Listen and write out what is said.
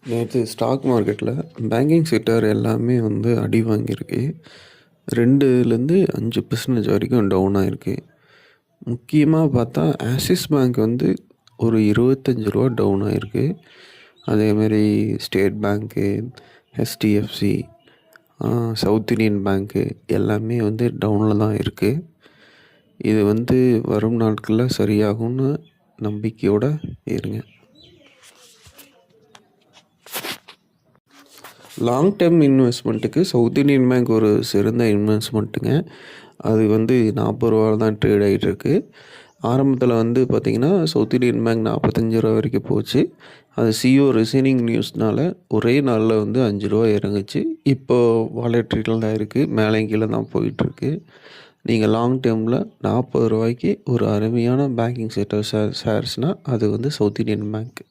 நேற்று ஸ்டாக் மார்க்கெட்டில் banking sector எல்லாமே வந்து அடி வாங்கியிருக்கு. 2லேருந்து 5% வரைக்கும் டவுன் ஆகிருக்கு. முக்கியமாக பார்த்தா ஆக்சிஸ் பேங்க் வந்து ஒரு ரூ. 25 டவுன் ஆகிருக்கு. அதேமாரி ஸ்டேட் பேங்க்கு, HDFC, சவுத் இண்டியன் பேங்க்கு எல்லாமே வந்து டவுனில் தான் இருக்குது. இது வந்து வரும் நாட்களில் சரியாகும்னு நம்பிக்கையோடு இருங்க. லாங் டேர்ம் இன்வெஸ்ட்மெண்ட்டுக்கு சவுத் இண்டியன் பேங்க் ஒரு சிறந்த இன்வெஸ்ட்மெண்ட்டுங்க. அது வந்து ரூ. 40 தான் ட்ரேட் ஆகிட்டுருக்கு. ஆரம்பத்தில் வந்து பார்த்திங்கன்னா சவுத் இண்டியன் பேங்க் ரூ. 45 வரைக்கும் போச்சு. அது சிஓ ரிசைனிங் நியூஸ்னால் ஒரே நாளில் வந்து ரூ. 5 இறங்குச்சு. இப்போது வாலட்டிலிட்டியில் தான் இருக்குது, மேலே கீழே தான் போயிட்டுருக்கு. நீங்கள் லாங் டேர்மில் ரூ. 40 ஒரு அருமையான பேங்கிங் செக்டர் ஷேர்ஸ்னால் அது வந்து சவுத் இண்டியன் பேங்க்.